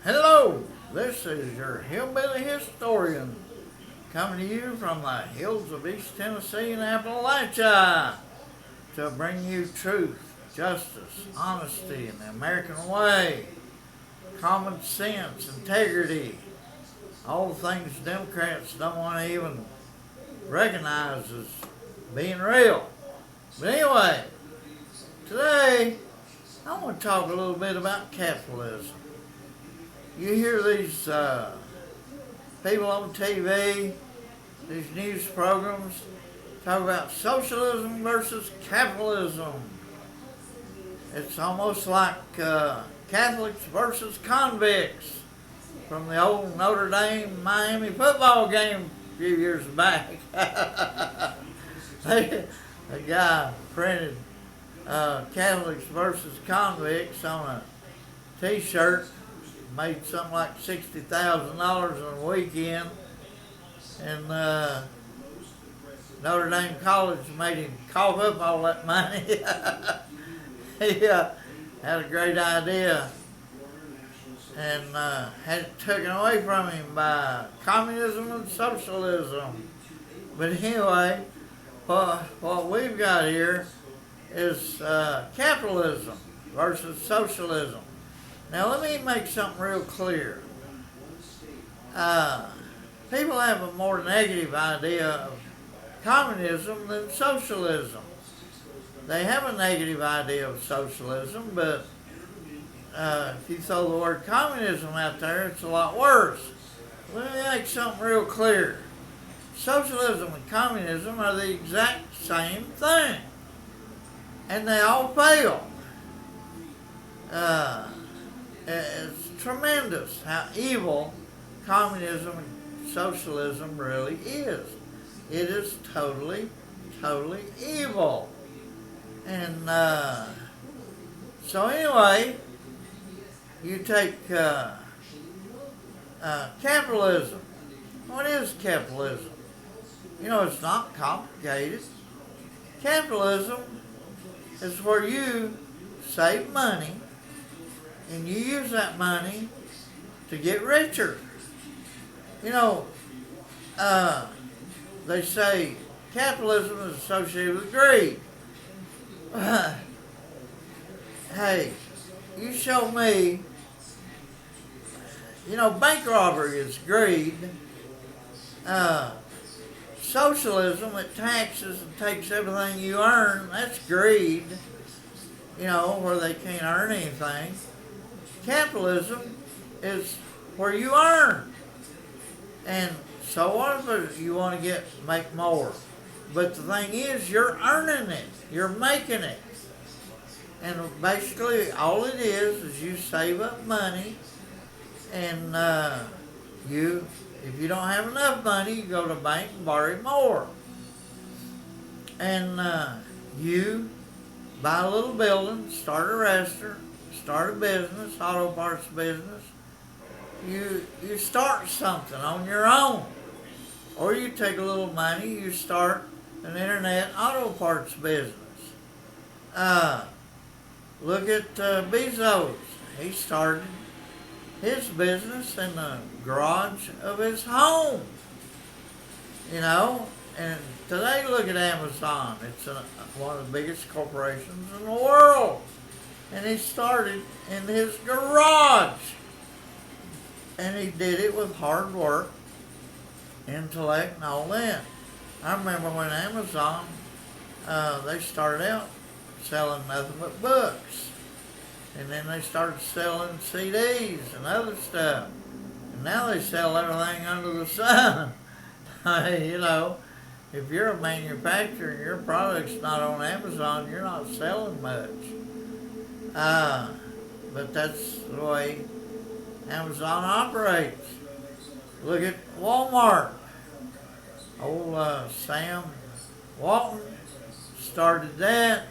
Hello, this is your hillbilly historian coming to you from the hills of East Tennessee and Appalachia to bring you truth, justice, honesty, and the American way, common sense, integrity, all the things Democrats don't want to even recognize as being real. But anyway, today I want to talk a little bit about capitalism. You hear these people on TV, these news programs, talk about socialism versus capitalism. It's almost like Catholics versus convicts from the old Notre Dame Miami football game a few years back. A guy printed Catholics versus convicts on a t-shirt, made something like $60,000 in a weekend, and Notre Dame College made him cough up all that money. He had a great idea and had it taken away from him by communism and socialism. But anyway, what we've got here is capitalism versus socialism. Now let me make something real clear. People have a more negative idea of communism than socialism. They have a negative idea of socialism, but if you throw the word communism out there, it's a lot worse. Let me make something real clear. Socialism and communism are the exact same thing, and they all fail. It's tremendous how evil communism and socialism really is. It is totally, totally evil. And so anyway, you take capitalism. What is capitalism? You know, it's not complicated. Capitalism is where you save money and you use that money to get richer. You know, they say capitalism is associated with greed. Hey, you show me, you know, bank robbery is greed. Socialism, it taxes and takes everything you earn, that's greed. You know, where they can't earn anything. Capitalism is where you earn. And so what if you want to make more? But the thing is, you're earning it. You're making it. And basically all it is you save up money, and if you don't have enough money, you go to the bank and borrow more. And you buy a little building, start a restaurant, start a business, auto parts business. You start something on your own. Or you take a little money, you start an internet auto parts business. Look at Bezos. He started his business in the garage of his home. You know, and today look at Amazon. It's one of the biggest corporations in the world. And he started in his garage. And he did it with hard work, intellect, and all that. I remember when Amazon, they started out selling nothing but books. And then they started selling CDs and other stuff. And now they sell everything under the sun. You know, if you're a manufacturer and your product's not on Amazon, you're not selling much. But that's the way Amazon operates. Look at Walmart. Old Sam Walton started that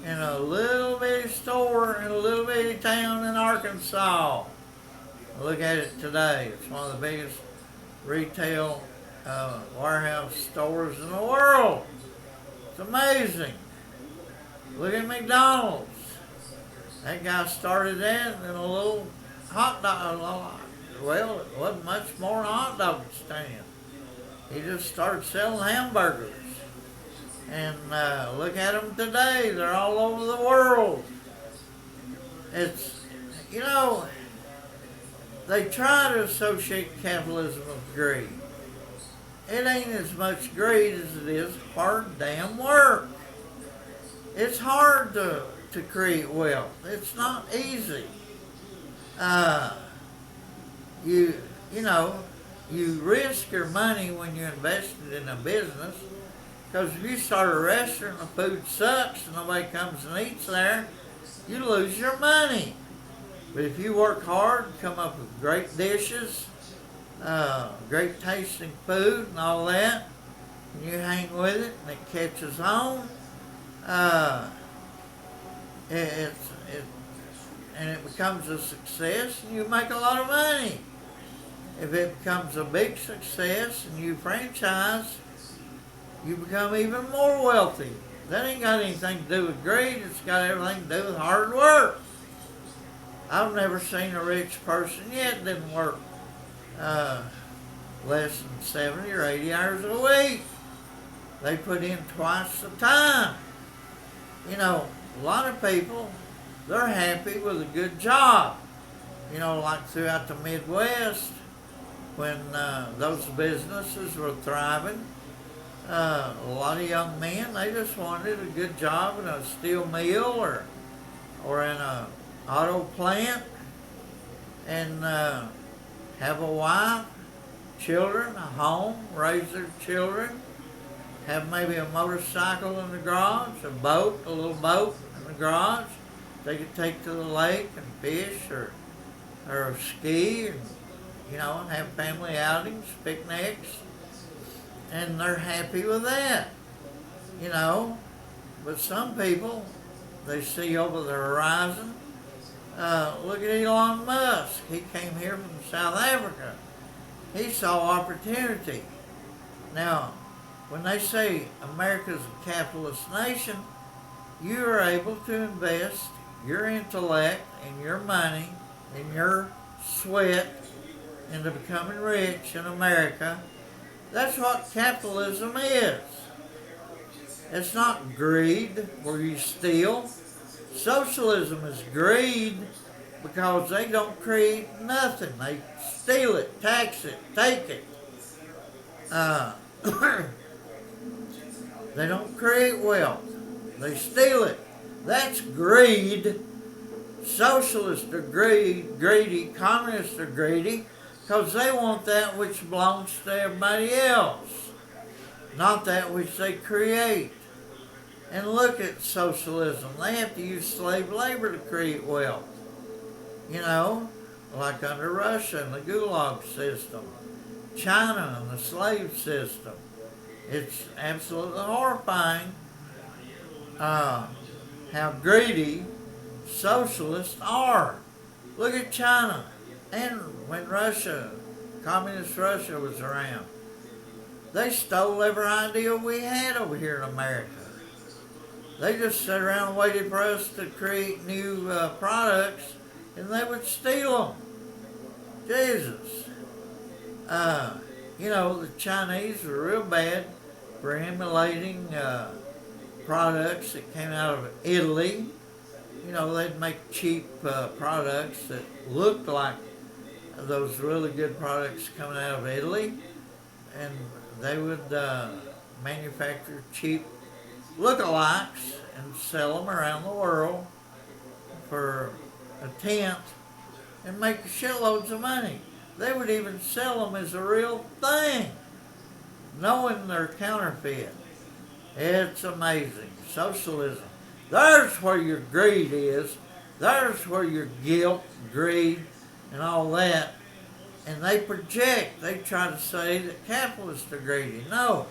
in a little bitty store in a little bitty town in Arkansas. Look at it today. It's one of the biggest retail warehouse stores in the world. It's amazing. Look at McDonald's. That guy started that in a little hot dog. Well, it wasn't much more than a hot dog stand. He just started selling hamburgers. And look at them today. They're all over the world. It's, you know, they try to associate capitalism with greed. It ain't as much greed as it is hard damn work. It's hard to create wealth. It's not easy. Uh, you know, you risk your money when you invest it in a business, because if you start a restaurant and the food sucks and nobody comes and eats there, you lose your money. But if you work hard, come up with great dishes, great tasting food and all that, and you hang with it and it catches on, and it becomes a success and you make a lot of money. If it becomes a big success and you franchise, you become even more wealthy. That ain't got anything to do with greed. It's got everything to do with hard work. I've never seen a rich person yet didn't work less than 70 or 80 hours a week. They put in twice the time. You know, a lot of people, they're happy with a good job. You know, like throughout the Midwest, when those businesses were thriving, a lot of young men, they just wanted a good job in a steel mill or in a auto plant, and have a wife, children, a home, raise their children, have maybe a motorcycle in the garage, a little boat in the garage they could take to the lake and fish or ski, and you know, and have family outings, picnics, and they're happy with that, you know. But some people, they see over the horizon. Look at Elon Musk. He came here from South Africa. He saw opportunity. Now, when they say America's a capitalist nation, you are able to invest your intellect and your money and your sweat into becoming rich in America. That's what capitalism is. It's not greed where you steal. Socialism is greed because they don't create nothing. They steal it, tax it, take it. They don't create wealth. They steal it. That's greed. Socialists are greedy. Communists are greedy because they want that which belongs to everybody else, not that which they create. And look at socialism. They have to use slave labor to create wealth. You know, like under Russia and the Gulag system, China and the slave system. It's absolutely horrifying how greedy socialists are. Look at China. And when communist Russia was around, they stole every idea we had over here in America. They just sat around and waited for us to create new products, and they would steal them. Jesus. You know, the Chinese were real bad for emulating products that came out of Italy. You know, they'd make cheap products that looked like those really good products coming out of Italy, and they would manufacture cheap lookalikes and sell them around the world for a tenth and make shitloads of money. They would even sell them as a real thing, knowing they're counterfeit. It's amazing. Socialism. There's where your greed is. There's where your guilt, greed, and all that. And they project, they try to say that capitalists are greedy. No,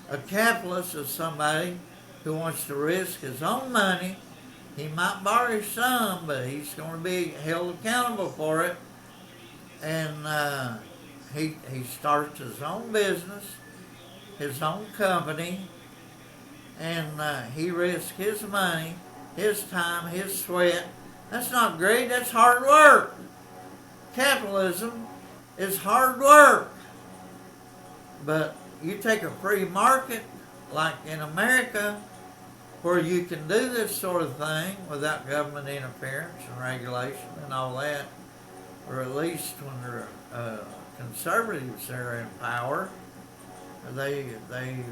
a capitalist is somebody who wants to risk his own money. He might borrow some, but he's going to be held accountable for it. And he starts his own business, his own company, and he risks his money, his time, his sweat. That's not greed, that's hard work. capitalism is hard work. But you take a free market like in America, where you can do this sort of thing without government interference and regulation and all that, or at least when the conservatives are in power, they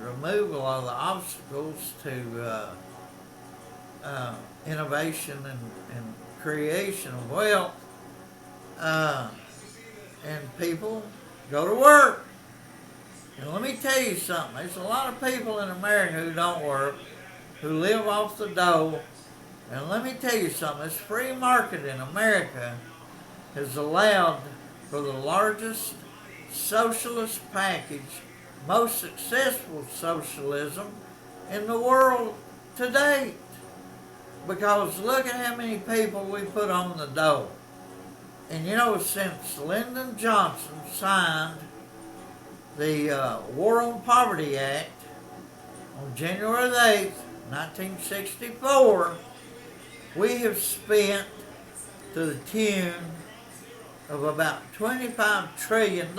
remove a lot of the obstacles to innovation and creation of wealth, and people go to work. And let me tell you something, there's a lot of people in America who don't work, who live off the dole. And let me tell you something, this free market in America has allowed for the largest socialist package, most successful socialism in the world to date. Because look at how many people we put on the dole. And you know, since Lyndon Johnson signed the War on Poverty Act on January the 8th, 1964, we have spent to the tune of about $25 trillion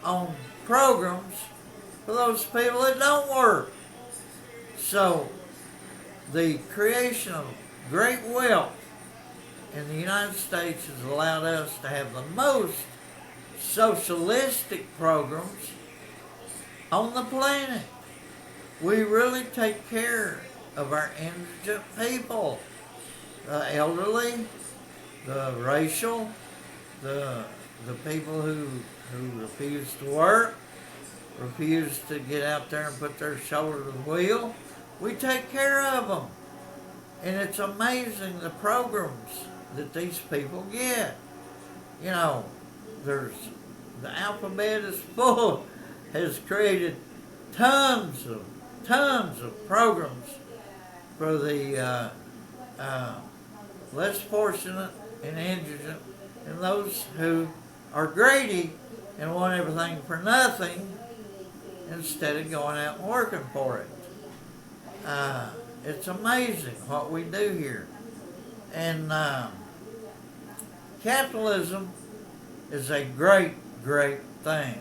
on programs for those people that don't work. So the creation of great wealth in the United States has allowed us to have the most socialistic programs on the planet. We really take care of our indigent people, the elderly, the racial, the people who refuse to work, refuse to get out there and put their shoulder to the wheel. We take care of them. And it's amazing the programs that these people get. You know, the alphabet is full, has created tons of programs for the less fortunate and indigent, and those who are greedy and want everything for nothing instead of going out and working for it. It's amazing what we do here. And capitalism is a great thing.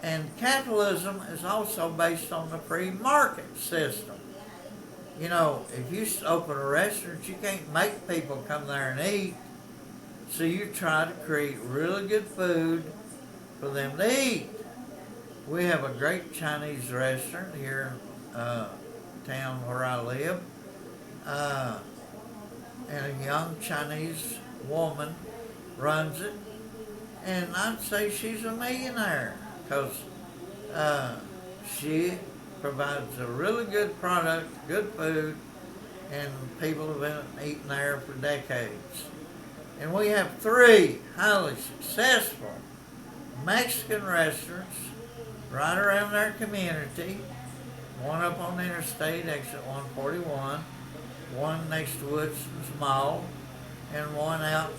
And capitalism is also based on the free market system. You know, if you open a restaurant, you can't make people come there and eat. So you try to create really good food for them to eat. We have a great Chinese restaurant here in town where I live. And a young Chinese woman runs it. And I'd say she's a millionaire because she provides a really good product, good food, and people have been eating there for decades. And we have 3 highly successful Mexican restaurants right around our community. One up on the interstate, exit 141, one next to Woodson's Mall, and one out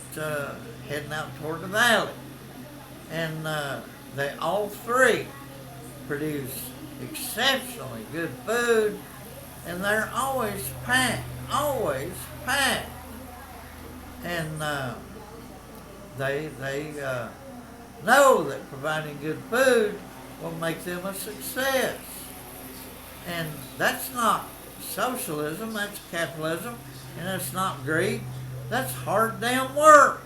heading out toward the valley. And they all 3 produce exceptionally good food, and they're always packed. And they know that providing good food will make them a success. And that's not socialism, that's capitalism, and that's not greed. That's hard damn work.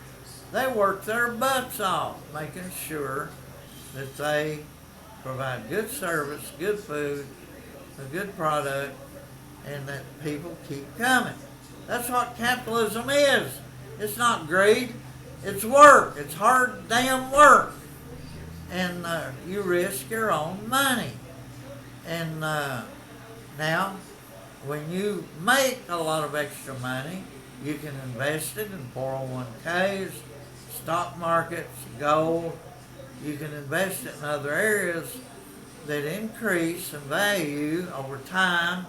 They work their butts off, making sure that they provide good service, good food, a good product, and that people keep coming. That's what capitalism is. It's not greed, it's work. It's hard damn work. And you risk your own money. And now, when you make a lot of extra money, you can invest it in 401ks, stock markets, gold. You can invest it in other areas that increase in value over time,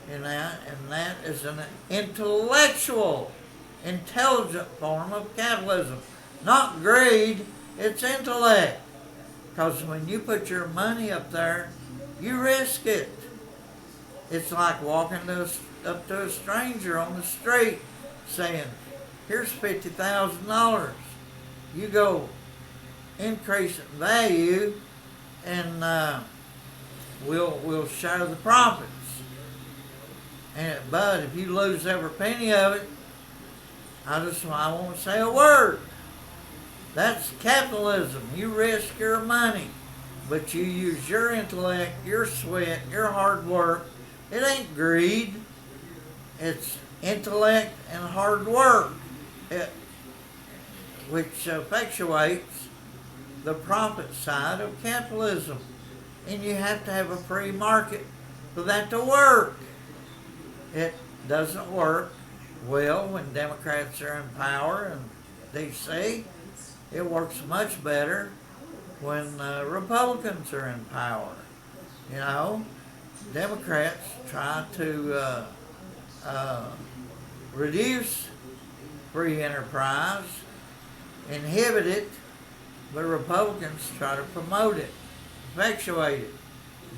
and that is an intellectual, intelligent form of capitalism. Not greed, it's intellect. Because when you put your money up there, you risk it. It's like walking up to a stranger on the street saying, here's $50,000. You go increase in value, and we'll share the profits. But if you lose every penny of it, I won't say a word. That's capitalism. You risk your money, but you use your intellect, your sweat, your hard work. It ain't greed. It's intellect and hard work, which effectuates the profit side of capitalism. And you have to have a free market for that to work. It doesn't work well when Democrats are in power in D.C. It works much better when Republicans are in power. You know, Democrats try to reduce free enterprise, inhibit it, but Republicans try to promote it, effectuate it,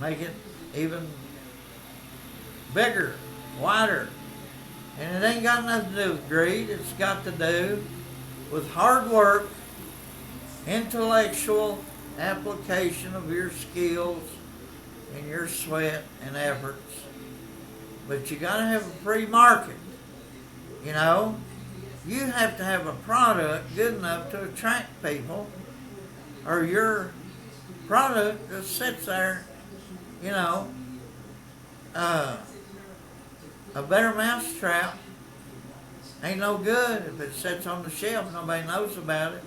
make it even bigger, wider. And it ain't got nothing to do with greed. It's got to do with hard work, intellectual application of your skills and your sweat and efforts. But you got to have a free market. You know, you have to have a product good enough to attract people, or your product just sits there, you know, a better mousetrap ain't no good if it sits on the shelf. Nobody knows about it,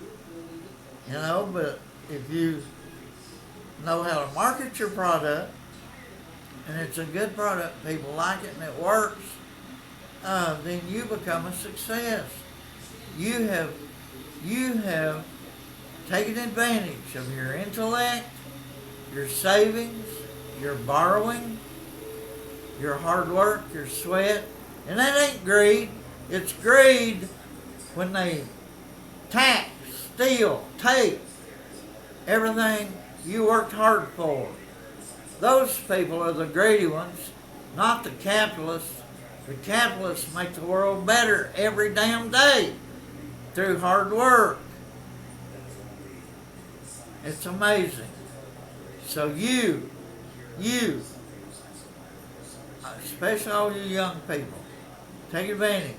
you know. But if you know how to market your product, and it's a good product, people like it, and it works, then you become a success. You have taken advantage of your intellect, your savings, your borrowing, your hard work, your sweat. And that ain't greed. It's greed when they tax, steal, take everything you worked hard for. Those people are the greedy ones, not the capitalists. The capitalists make the world better every damn day through hard work. It's amazing. So you, especially all you young people, take advantage.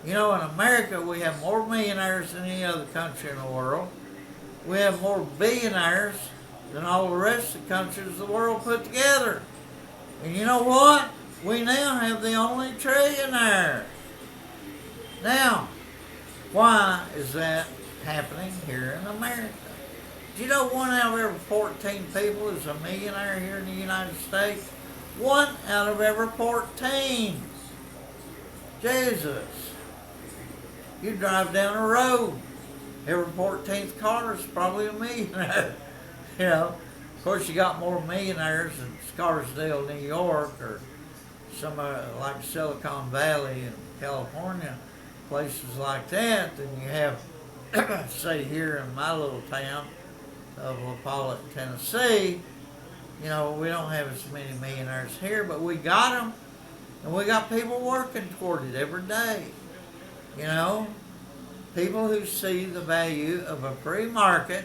You know, in America, we have more millionaires than any other country in the world. We have more billionaires than all the rest of the countries of the world put together. And you know what? We now have the only trillionaire. Now, why is that happening here in America? Do you know 1 out of every 14 people is a millionaire here in the United States? 1 out of every 14. Jesus. You drive down a road, every 14th car is probably a millionaire. You know, of course you got more millionaires in Scarsdale, New York, or somewhere like Silicon Valley in California, places like that, than you have, say, here in my little town of La Follette, Tennessee. You know, we don't have as many millionaires here, but we got them, and we got people working toward it every day. You know, people who see the value of a free market,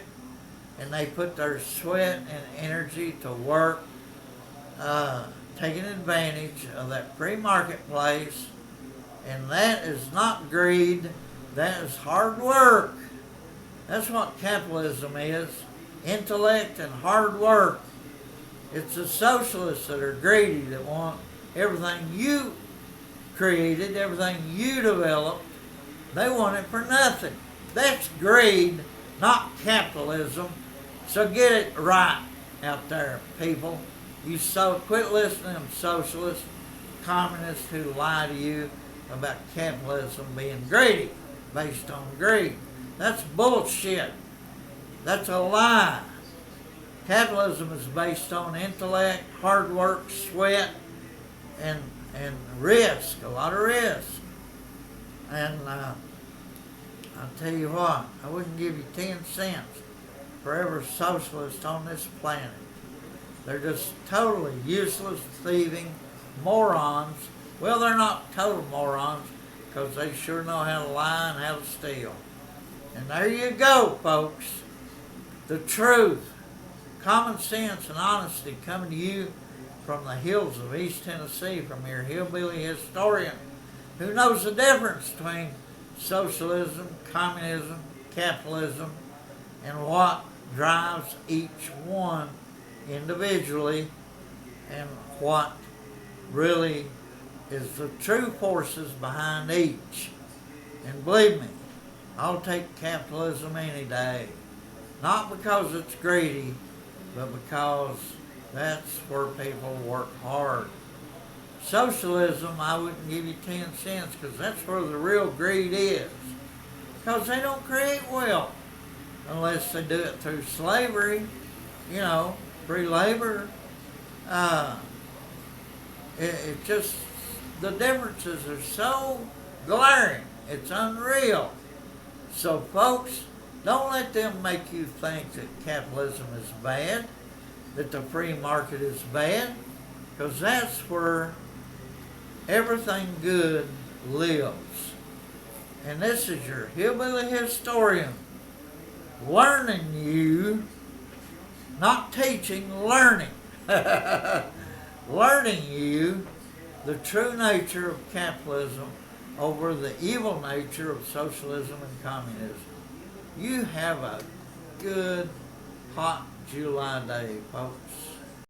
and they put their sweat and energy to work, taking advantage of that free marketplace, and that is not greed, that is hard work. That's what capitalism is, intellect and hard work. It's the socialists that are greedy, that want everything you created, everything you developed. They want it for nothing. That's greed, not capitalism. So get it right out there, people. Quit listening to them socialists, communists who lie to you about capitalism being greedy, based on greed. That's bullshit. That's a lie. Capitalism is based on intellect, hard work, sweat, and risk, a lot of risk. And I'll tell you what, I wouldn't give you 10 cents for every socialist on this planet. They're just totally useless, thieving morons. Well, they're not total morons, because they sure know how to lie and how to steal. And there you go, folks. The truth, common sense, and honesty coming to you from the hills of East Tennessee, from your hillbilly historian who knows the difference between socialism, communism, capitalism, and what drives each one individually, and what really is the true forces behind each. And believe me, I'll take capitalism any day. Not because it's greedy, but because that's where people work hard. Socialism, I wouldn't give you 10 cents because that's where the real greed is. Because they don't create wealth unless they do it through slavery, free labor. It just, the differences are so glaring. It's unreal. So folks, don't let them make you think that capitalism is bad, that the free market is bad, because that's where everything good lives. And this is your hillbilly historian learning you, not teaching, learning. Learning you the true nature of capitalism over the evil nature of socialism and communism. You have a good, hot July day, folks.